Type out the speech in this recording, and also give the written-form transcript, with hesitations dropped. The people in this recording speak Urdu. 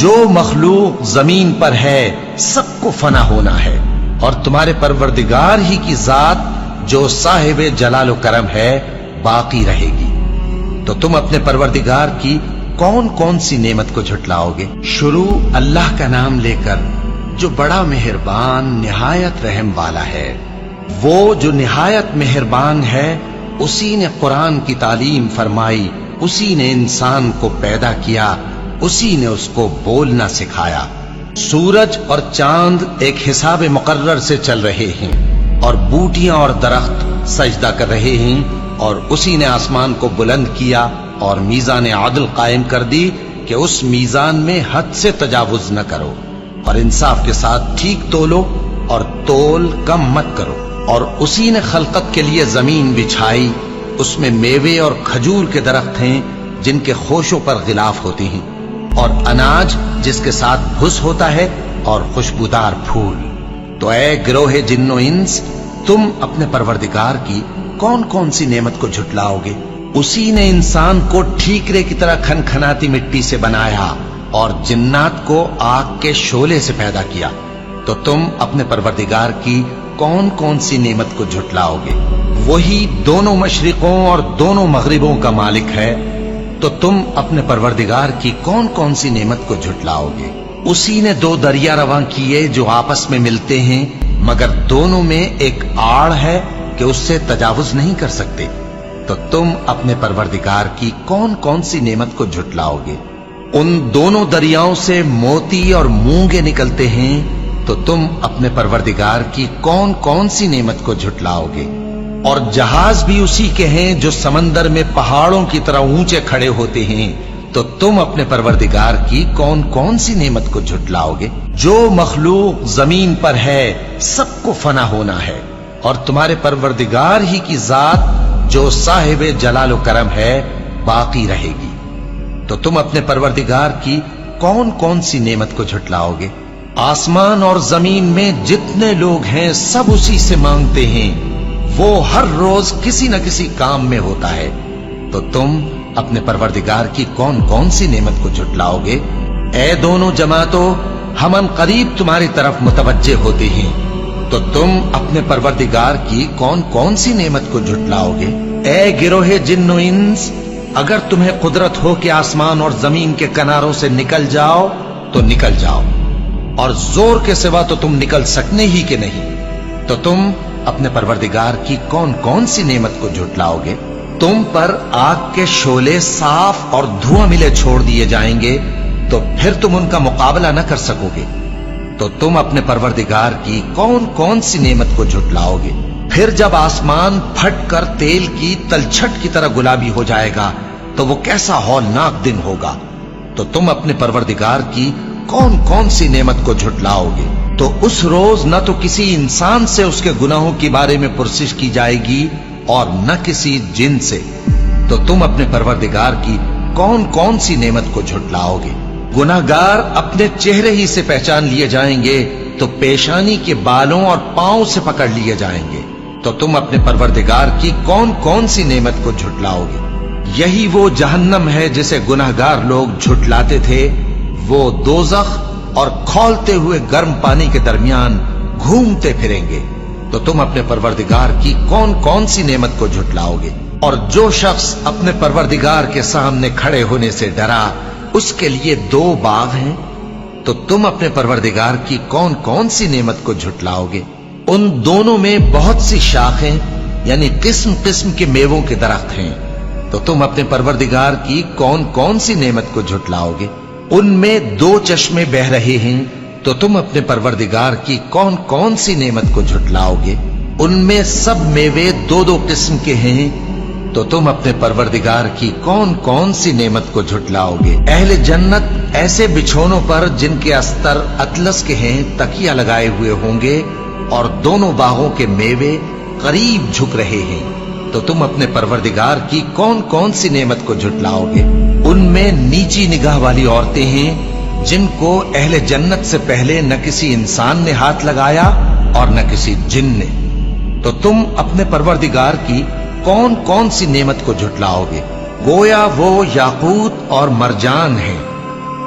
جو مخلوق زمین پر ہے سب کو فنا ہونا ہے، اور تمہارے پروردگار ہی کی ذات جو صاحب جلال و کرم ہے باقی رہے گی۔ تو تم اپنے پروردگار کی کون کون سی نعمت کو جھٹلاؤ گے؟ شروع اللہ کا نام لے کر جو بڑا مہربان نہایت رحم والا ہے۔ وہ جو نہایت مہربان ہے، اسی نے قرآن کی تعلیم فرمائی، اسی نے انسان کو پیدا کیا، اسی نے اس کو بولنا سکھایا۔ سورج اور چاند ایک حساب مقرر سے چل رہے ہیں، اور بوٹیاں اور درخت سجدہ کر رہے ہیں، اور اسی نے آسمان کو بلند کیا اور میزان عدل قائم کر دی کہ اس میزان میں حد سے تجاوز نہ کرو، اور انصاف کے ساتھ ٹھیک تولو اور تول کم مت کرو۔ اور اسی نے خلقت کے لیے زمین بچھائی، اس میں میوے اور کھجور کے درخت ہیں جن کے خوشوں پر غلاف ہوتی ہیں، اور اناج جس کے ساتھ بھس ہوتا ہے، اور خوشبودار پھول۔ تو اے گروہ جن و انس، تم اپنے پروردگار کی کون کون سی نعمت کو جھٹلاؤ گے؟ اسی نے انسان کو ٹھیکرے کی طرح کھنکھناتی مٹی سے بنایا اور جنات کو آگ کے شعلے سے پیدا کیا۔ تو تم اپنے پروردگار کی کون کون سی نعمت کو جھٹلاؤ گے؟ وہی دونوں مشرقوں اور دونوں مغربوں کا مالک ہے، تو تم اپنے پروردگار کی کون کون سی نعمت کو جھٹلاؤ گے؟ اسی نے دو دریا رواں کیے جو آپس میں ملتے ہیں، مگر دونوں میں ایک آڑ ہے کہ اس سے تجاوز نہیں کر سکتے۔ تو تم اپنے پروردگار کی کون کون سی نعمت کو جھٹلاؤ گے؟ ان دونوں دریاؤں سے موتی اور مونگے نکلتے ہیں، تو تم اپنے پروردگار کی کون کون سی نعمت کو جھٹلاؤ گے؟ اور جہاز بھی اسی کے ہیں جو سمندر میں پہاڑوں کی طرح اونچے کھڑے ہوتے ہیں، تو تم اپنے پروردگار کی کون کون سی نعمت کو جھٹلاؤ گے؟ جو مخلوق زمین پر ہے سب کو فنا ہونا ہے، اور تمہارے پروردگار ہی کی ذات جو صاحب جلال و کرم ہے باقی رہے گی۔ تو تم اپنے پروردگار کی کون کون سی نعمت کو جھٹلاؤ گے؟ آسمان اور زمین میں جتنے لوگ ہیں سب اسی سے مانگتے ہیں، وہ ہر روز کسی نہ کسی کام میں ہوتا ہے۔ تو تم اپنے پروردگار کی کون کون سی نعمت کو جھٹلاؤ گے؟ اے دونوں جماعتوں، ہم ان قریب تمہاری طرف متوجہ ہوتے ہیں، تو تم اپنے پروردگار کی کون کون سی نعمت کو جھٹلاؤ گے؟ اے گروہ جن و انس، اگر تمہیں قدرت ہو کہ آسمان اور زمین کے کناروں سے نکل جاؤ تو نکل جاؤ، اور زور کے سوا تو تم نکل سکنے ہی کہ نہیں، تو تم اپنے پروردگار کی کون کون سی نعمت کو جھٹلاؤ گے؟ تم پر آگ کے شعلے صاف اور دھواں ملے چھوڑ دیے جائیں گے، تو پھر تم ان کا مقابلہ نہ کر سکو گے۔ تو تم اپنے پروردگار کی کون کون سی نعمت کو جھٹلاؤ گے؟ پھر جب آسمان پھٹ کر تیل کی تلچھٹ کی طرح گلابی ہو جائے گا تو وہ کیسا ہولناک دن ہوگا۔ تو تم اپنے پروردگار کی کون کون سی نعمت کو جھٹلاؤ گے؟ تو اس روز نہ تو کسی انسان سے اس کے گناہوں کے بارے میں پرسش کی جائے گی اور نہ کسی جن سے۔ تو تم اپنے پروردگار کی کون کون سی نعمت کو جھٹلاؤ گے؟ گناہگار اپنے چہرے ہی سے پہچان لیے جائیں گے، تو پیشانی کے بالوں اور پاؤں سے پکڑ لیے جائیں گے۔ تو تم اپنے پروردگار کی کون کون سی نعمت کو جھٹلاؤ گے؟ یہی وہ جہنم ہے جسے گناہگار لوگ جھٹلاتے تھے، وہ دوزخ اور کھولتے ہوئے گرم پانی کے درمیان گھومتے پھریں گے۔ تو تم اپنے پروردگار کی کون کون سی نعمت کو جھٹلاؤ گے؟ اور جو شخص اپنے پروردگار کے سامنے کھڑے ہونے سے ڈرا، اس کے لیے دو باغ ہیں۔ تو تم اپنے پروردگار کی کون کون سی نعمت کو جھٹلاؤ گے؟ ان دونوں میں بہت سی شاخیں یعنی قسم قسم کے میووں کے درخت ہیں۔ تو تم اپنے پروردگار کی کون کون سی نعمت کو جھٹلاؤ گے؟ ان میں دو چشمے بہ رہے ہیں۔ تو تم اپنے پروردگار کی کون کون سی نعمت کو جھٹلاؤ گے؟ ان میں سب میوے دو دو قسم کے ہیں۔ تو تم اپنے پروردگار کی کون کون سی نعمت کو جھٹلاؤ گے؟ اہل جنت ایسے بچھونوں پر جن کے استر اطلس کے ہیں تکیہ لگائے ہوئے ہوں گے، اور دونوں باغوں کے میوے قریب جھک رہے ہیں۔ تو تم اپنے پروردگار کی کون کون سی نعمت کو جھٹلاؤ گے؟ ان میں نیچی نگاہ والی عورتیں ہیں جن کو اہل جنت سے پہلے نہ کسی انسان نے ہاتھ لگایا اور نہ کسی جن نے۔ تو تم اپنے پروردگار کی کون کون سی نعمت کو جھٹلاؤ گے؟ گویا وہ یاقوت اور مرجان ہیں،